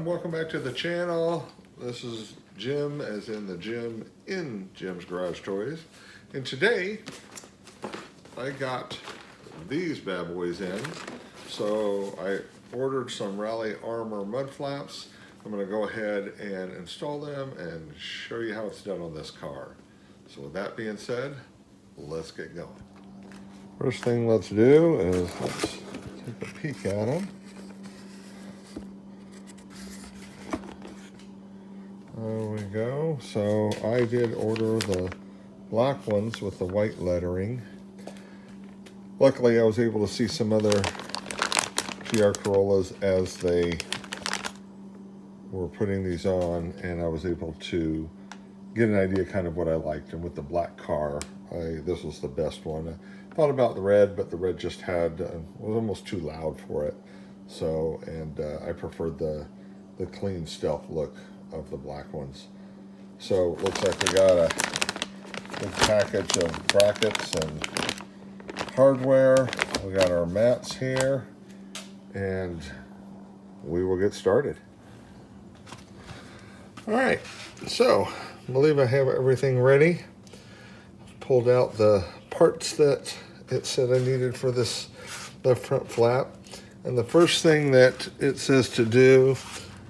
everyone, welcome back to the channel. This is Jim, as in the gym in Jim's Garage Toys. And today, I got these bad boys in. So I ordered some Rally Armor mud flaps. I'm gonna go ahead and install them and show you how it's done on this car. So with that being said, let's get going. First thing let's do is let's take a peek at them. There we go. So I did order the black ones with the white lettering. Luckily I was able to see some other GR Corollas as they were putting these on, and I was able to get an idea kind of what I liked. And with the black car, this was the best one. I thought about the red, but the red just had was almost too loud for it. So, and I preferred the clean stealth look of the black ones. So it looks like we got a big package of brackets and hardware. We got our mats here, and we will get started. All right, so I believe I have everything ready. Pulled out the parts that it said I needed for this left front flap. And the first thing that it says to do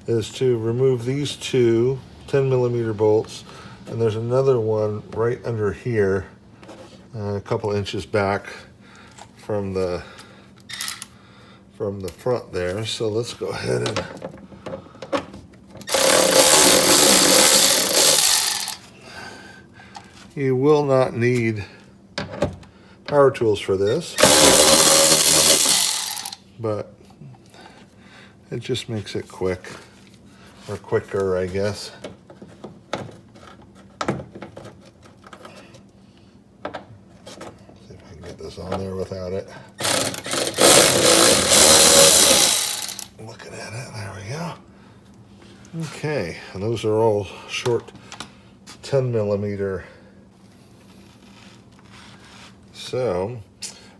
is to remove these two 10mm bolts, and there's another one right under here, a couple inches back from the front there. So let's go ahead and you will not need power tools for this, but it just makes it quick, or quicker, I guess. See if I can get this on there without it. Looking at it, there we go. Okay, and those are all short 10mm. So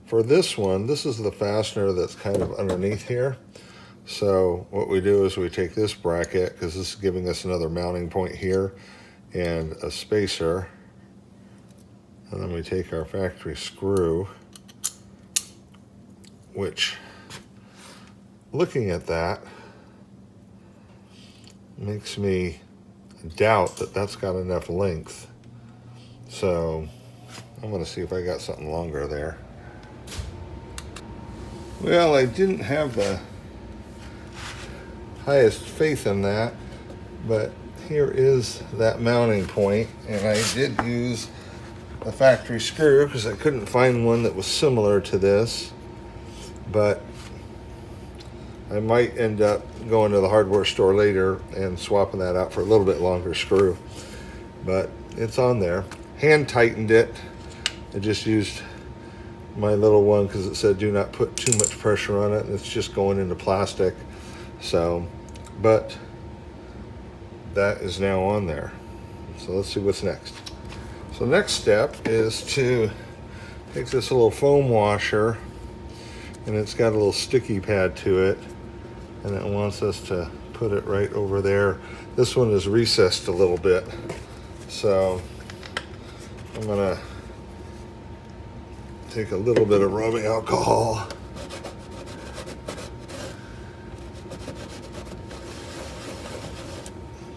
for this one, this is the fastener that's kind of underneath here. So what we do is we take this bracket, because this is giving us another mounting point here, and a spacer, and then we take our factory screw, which, looking at that, makes me doubt that that's got enough length. So I'm going to see if I got something longer there. Well, I didn't have the highest faith in that, but here is that mounting point, and I did use the factory screw because I couldn't find one that was similar to this, but I might end up going to the hardware store later and swapping that out for a little bit longer screw. But it's on there. Hand tightened it. I just used my little one because it said do not put too much pressure on it, and it's just going into plastic. So, but that is now on there. So let's see what's next. So next step is to take this little foam washer, and it's got a little sticky pad to it, and it wants us to put it right over there. This one is recessed a little bit, so I'm gonna take a little bit of rubbing alcohol,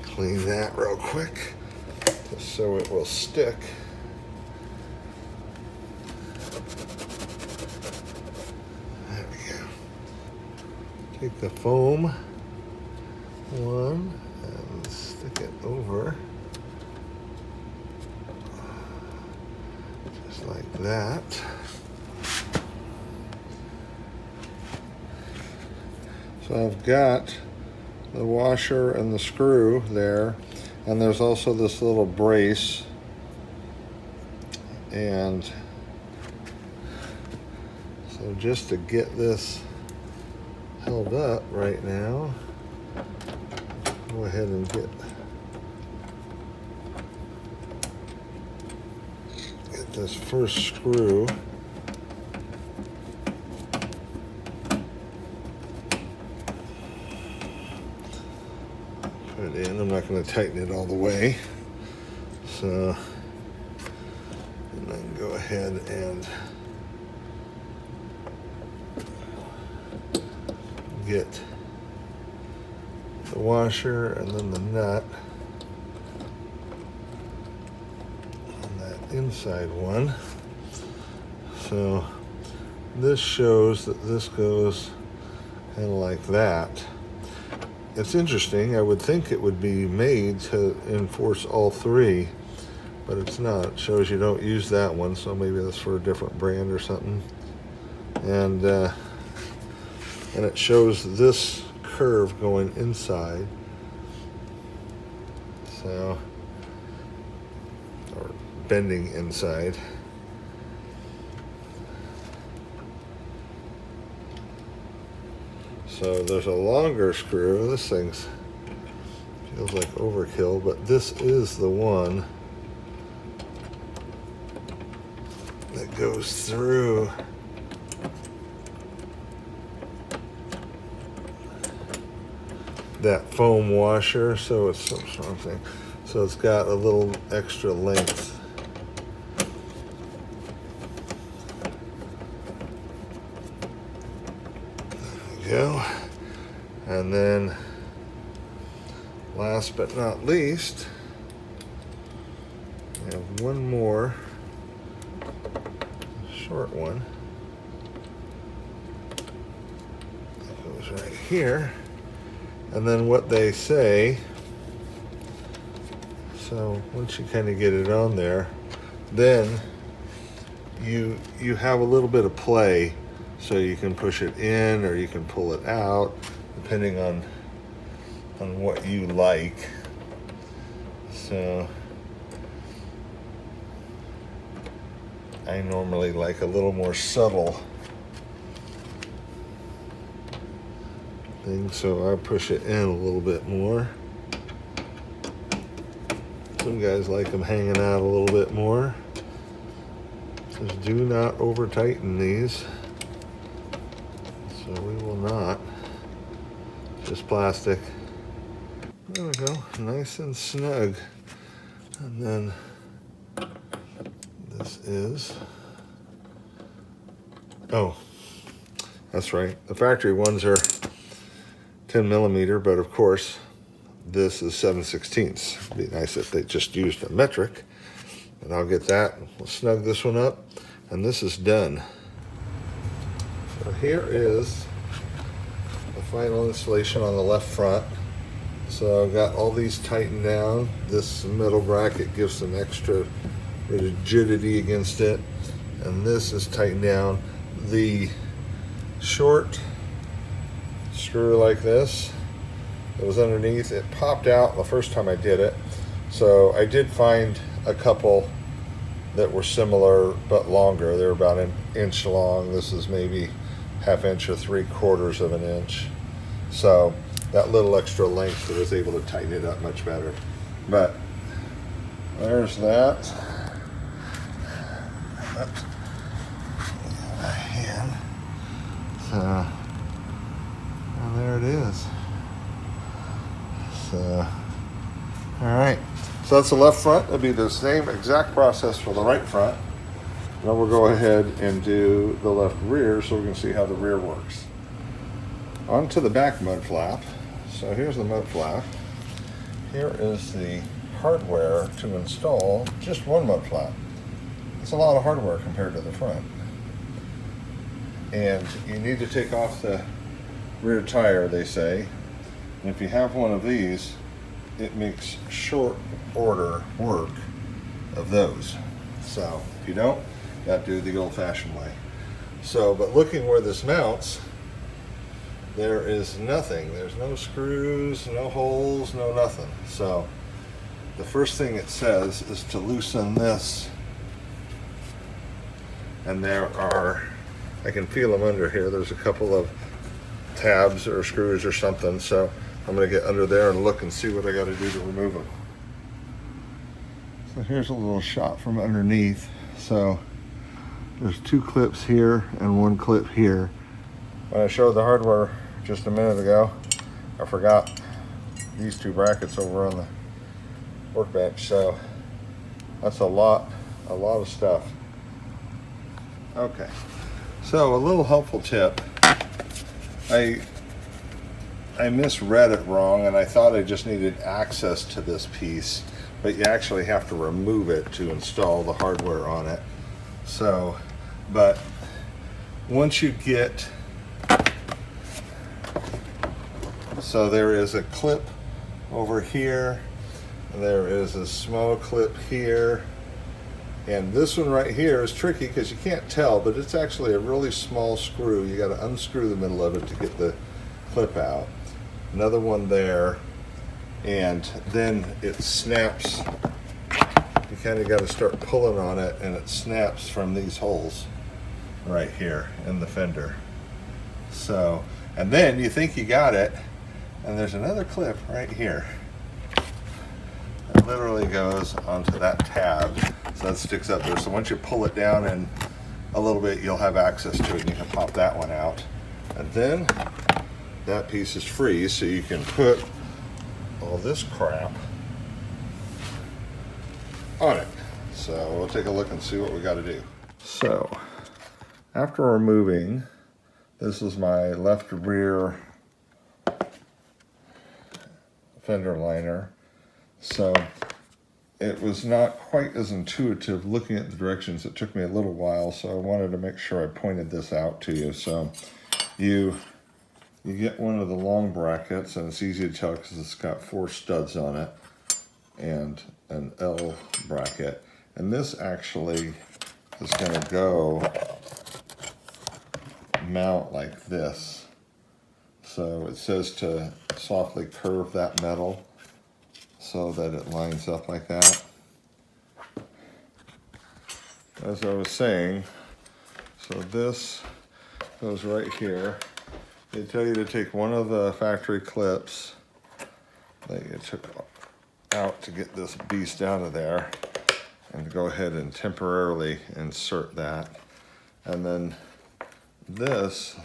clean that real quick just so it will stick. There we go. Take the foam one and stick it over just like that. So I've got the washer and the screw there, and there's also this little brace, and so just to get this held up right now, go ahead and get this first screw in. I'm not going to tighten it all the way. So, and then go ahead and get the washer and then the nut on that inside one. So this shows that this goes kind of like that. It's interesting. I would think it would be made to enforce all three, but it's not. It shows you don't use that one, so maybe that's for a different brand or something. And it shows this curve going inside. So, or bending inside. So there's a longer screw. This thing's feels like overkill, but this is the one that goes through that foam washer. So it's some sort of thing. So it's got a little extra length. Go. And then last but not least, we have one more short one that goes right here. And then what they say, so once you kind of get it on there, then you have a little bit of play. So you can push it in or you can pull it out, depending on what you like. So I normally like a little more subtle thing, so I push it in a little bit more. Some guys like them hanging out a little bit more. Just do not over tighten these. So we will not. Just plastic. There we go, nice and snug. And then this is, oh, that's right. The factory ones are 10 millimeter, but of course, this is 7/16. It'd be nice if they just used a metric. And I'll get that. We'll snug this one up, and this is done. So here is the final installation on the left front. So I've got all these tightened down. This middle bracket gives some extra rigidity against it. And this is tightened down. The short screw like this that was underneath, it popped out the first time I did it. So I did find a couple that were similar but longer. They're about an inch long. This is maybe ½ inch or 3/4 of an inch. So that little extra length, I was able to tighten it up much better. But there's that. Oops. Hand. So, and there it is. So, all right. So that's the left front. It'll be the same exact process for the right front. Now we'll go ahead and do the left rear so we can see how the rear works. Onto the back mud flap. So here's the mud flap. Here is the hardware to install just one mud flap. It's a lot of hardware compared to the front. And you need to take off the rear tire, they say. And if you have one of these, it makes short order work of those. So if you don't, you have to do it the old-fashioned way. So, but looking where this mounts, there is nothing. There's no screws, no holes, no nothing. So the first thing it says is to loosen this. And there are, I can feel them under here. There's a couple of tabs or screws or something. So I'm going to get under there and look and see what I got to do to remove them. So here's a little shot from underneath. So there's 2 clips here and 1 clip here. When I showed the hardware just a minute ago, I forgot these two brackets over on the workbench. So that's a lot of stuff. Okay, so a little helpful tip. I misread it wrong, and I thought I just needed access to this piece, but you actually have to remove it to install the hardware on it. So, but once you get, so there is a clip over here, there is a small clip here, and this one right here is tricky because you can't tell, but it's actually a really small screw. You got to unscrew the middle of it to get the clip out. Another one there, and then it snaps. You kind of got to start pulling on it, and it snaps from these holes right here in the fender. So, and then you think you got it, and there's another clip right here. It literally goes onto that tab, so that sticks up there. So once you pull it down in a little bit, you'll have access to it, and you can pop that one out. And then that piece is free, so you can put all this crap on it. So we'll take a look and see what we got to do. So after removing, this is my left rear fender liner. So it was not quite as intuitive looking at the directions. It took me a little while, so I wanted to make sure I pointed this out to you. So you get one of the long brackets, and it's easy to tell because it's got 4 studs on it and an L bracket. And this actually is going to go mount like this. So it says to softly curve that metal so that it lines up like that. As I was saying, so this goes right here. They tell you to take one of the factory clips that you took out to get this beast out of there, and go ahead and temporarily insert that. And then this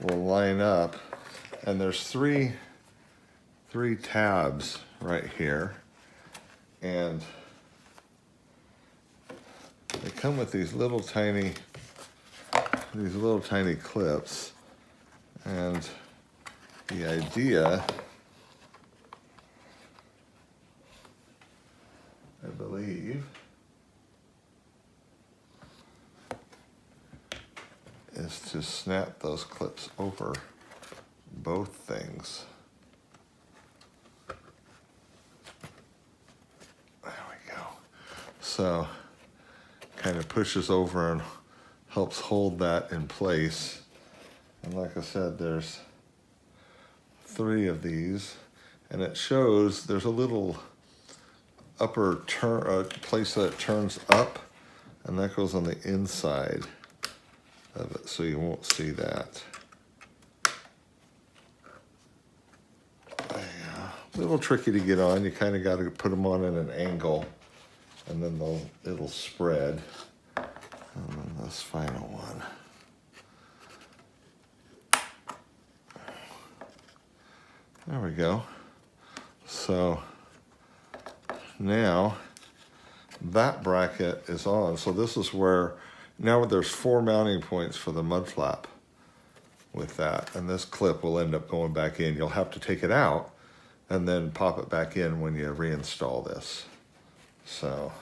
will line up, and there's three tabs right here, and they come with these little tiny clips. And the idea, I believe, is to snap those clips over both things. There we go. So kind of pushes over and helps hold that in place. And like I said, there's 3 of these, and it shows there's a little upper place that turns up, and that goes on the inside of it, so you won't see that. A little tricky to get on. You kind of got to put them on at an angle, and then it'll spread. And then this final one. There we go. So now that bracket is on. So this is where, now there's 4 mounting points for the mud flap with that. And this clip will end up going back in. You'll have to take it out and then pop it back in when you reinstall this. So,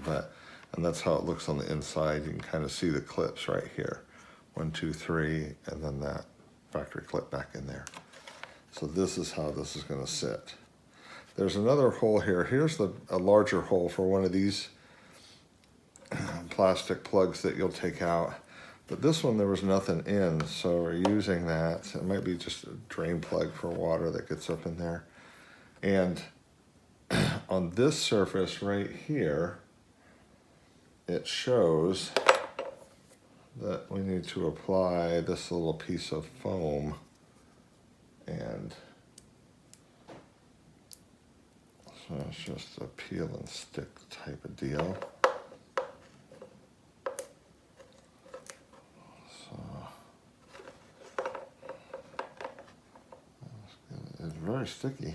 and that's how it looks on the inside. You can kind of see the clips right here. 1, 2, 3, and then that factory clip back in there. So this is how this is going to sit. There's another hole here. Here's a larger hole for one of these plastic plugs that you'll take out. But this one, there was nothing in, so we're using that. It might be just a drain plug for water that gets up in there. And on this surface right here, it shows that we need to apply this little piece of foam, and so it's just a peel and stick type of deal. So it's very very sticky.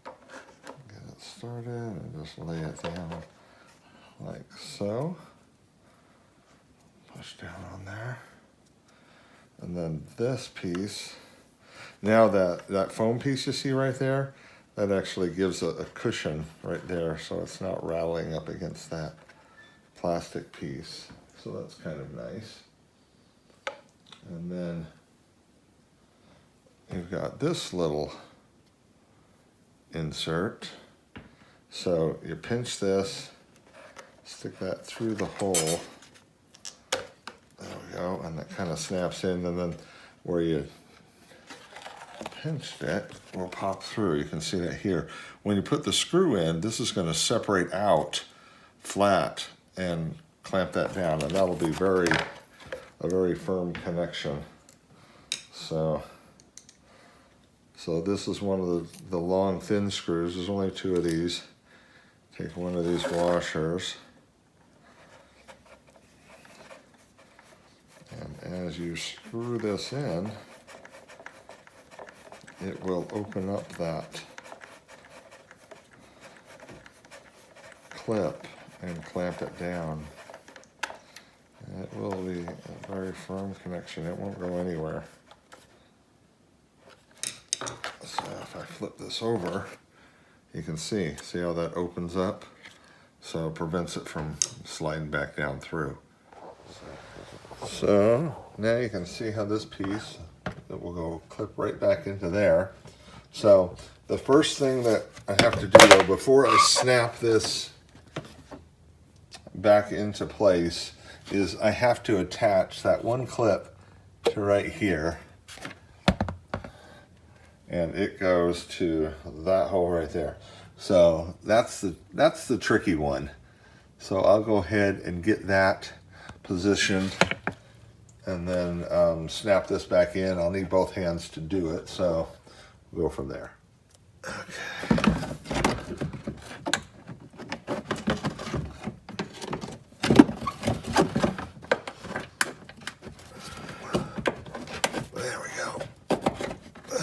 Get it started and just lay it down like so. Push down on there. And then this piece, now that foam piece you see right there, that actually gives a cushion right there, so it's not rattling up against that plastic piece. So that's kind of nice. And then you've got this little insert. So you pinch this, stick that through the hole. There we go, and that kind of snaps in, and then where you pinched it will pop through. You can see that here. When you put the screw in, this is going to separate out flat and clamp that down, and that'll be a very firm connection. So this is one of the long thin screws. There's only 2 of these. Take one of these washers, and as you screw this in, it will open up that clip and clamp it down. And it will be a very firm connection. It won't go anywhere. So if I flip this over, you can see how that opens up? So it prevents it from sliding back down through. So now you can see how this piece, that will go clip right back into there. So the first thing that I have to do though, before I snap this back into place, is I have to attach that one clip to right here, and it goes to that hole right there. So that's the tricky one. So I'll go ahead and get that positioned, and then snap this back in. I'll need both hands to do it, so we'll go from there. Okay. There we go. Okay.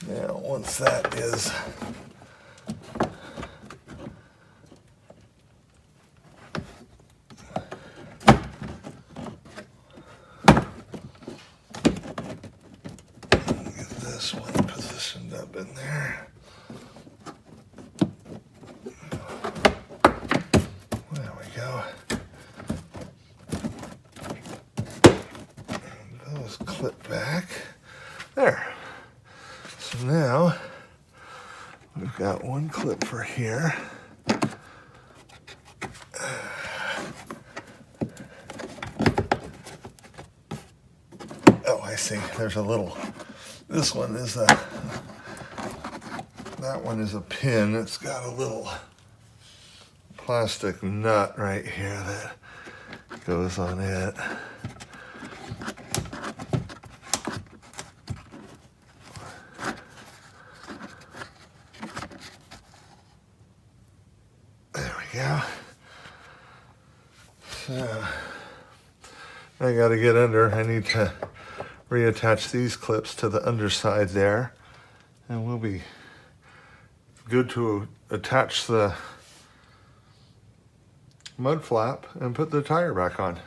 Now once that is this one positioned up in there. There we go. Those clip back. There. So now we've got one clip for here. Oh, I see. There's a little. This one is that one is a pin. It's got a little plastic nut right here that goes on it. There we go. So I got to get under. I need to reattach these clips to the underside there, and we'll be good to attach the mud flap and put the tire back on.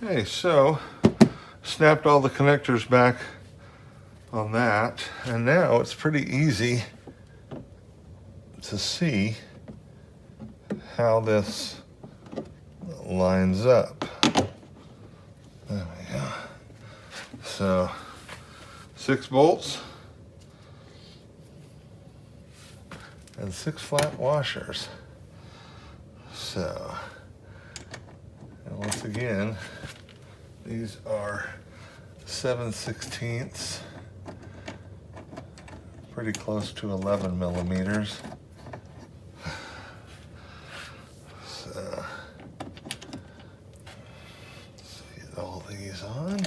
Okay, so snapped all the connectors back on that, and now it's pretty easy to see how this lines up. There we go. So 6 bolts and 6 flat washers. So, and once again, these are 7/16, pretty close to 11 millimeters. So, let's get all these on.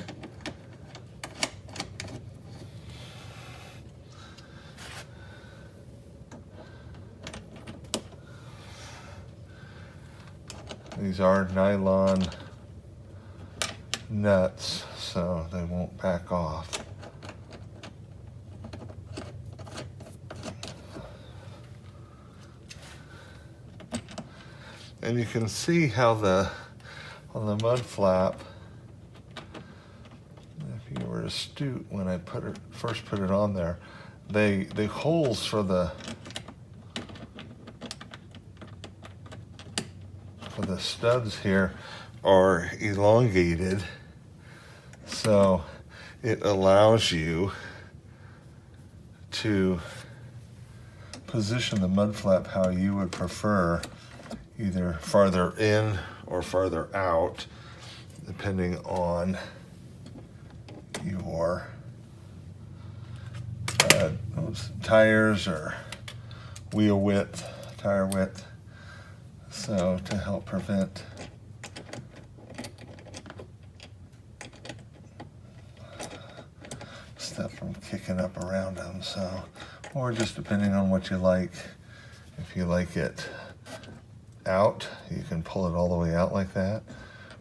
These are nylon nuts, so they won't back off. And you can see how on the mud flap, if you were astute when I first put it on there, the holes for the studs here are elongated, so it allows you to position the mud flap how you would prefer, either farther in or farther out, depending on your tires or wheel width, tire width. So to help prevent stuff from kicking up around them, so, or just depending on what you like. If you like it out, you can pull it all the way out like that,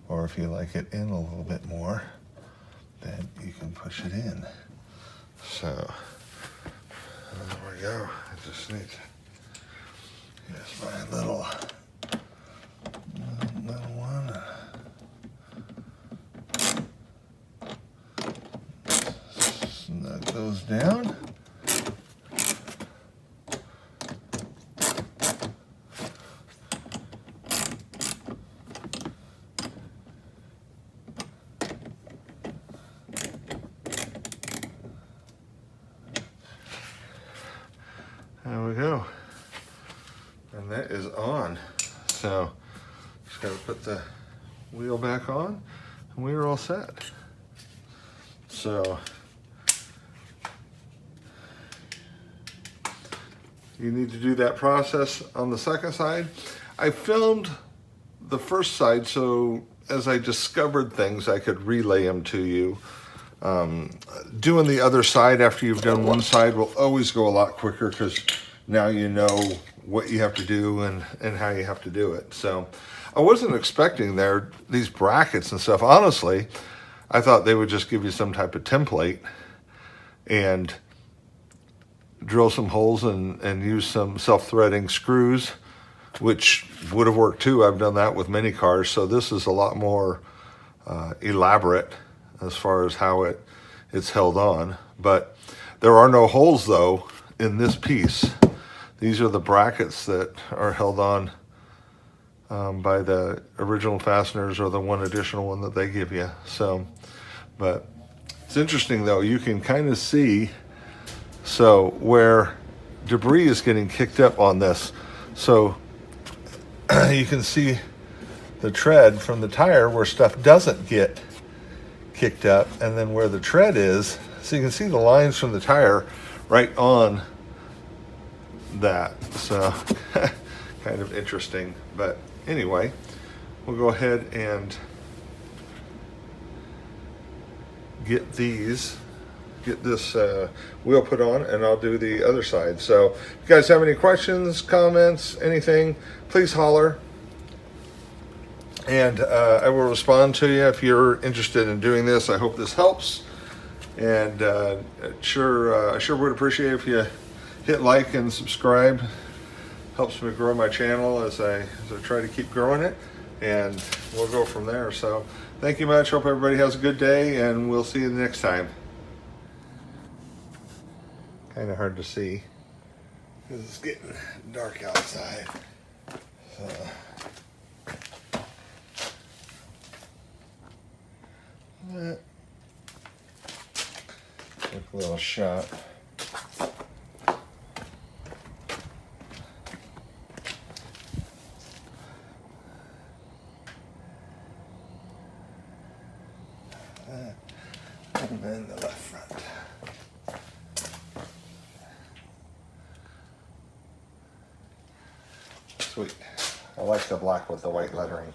or if you like it in a little bit more, then you can push it in. So there we go. I just need to, here's my little one. Snug those down. There we go. And that is on. So just got to put the wheel back on and we are all set. So you need to do that process on the second side. I filmed the first side so as I discovered things I could relay them to you. Doing the other side after you've done one side will always go a lot quicker because now you know what you have to do and how you have to do it. So I wasn't expecting these brackets and stuff. Honestly, I thought they would just give you some type of template and drill some holes and use some self-threading screws, which would have worked too. I've done that with many cars. So this is a lot more elaborate as far as how it's held on. But there are no holes though in this piece. These are the brackets that are held on by the original fasteners or the one additional one that they give you. So, but it's interesting though, you can kind of see where debris is getting kicked up on this. So you can see the tread from the tire where stuff doesn't get kicked up, and then where the tread is, so you can see the lines from the tire right on that. So kind of interesting. But anyway, we'll go ahead and get this wheel put on, and I'll do the other side. So if you guys have any questions, comments, anything, please holler, and I will respond to you if you're interested in doing this. I hope this helps, and I sure would appreciate if you hit like and subscribe. Helps me grow my channel as I try to keep growing it, and we'll go from there. So thank you much. Hope everybody has a good day, and we'll see you the next time. Kind of hard to see because it's getting dark outside. So quick little shot. And then the left front. Sweet. I like the black with the white lettering.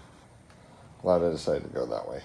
Glad I decided to go that way.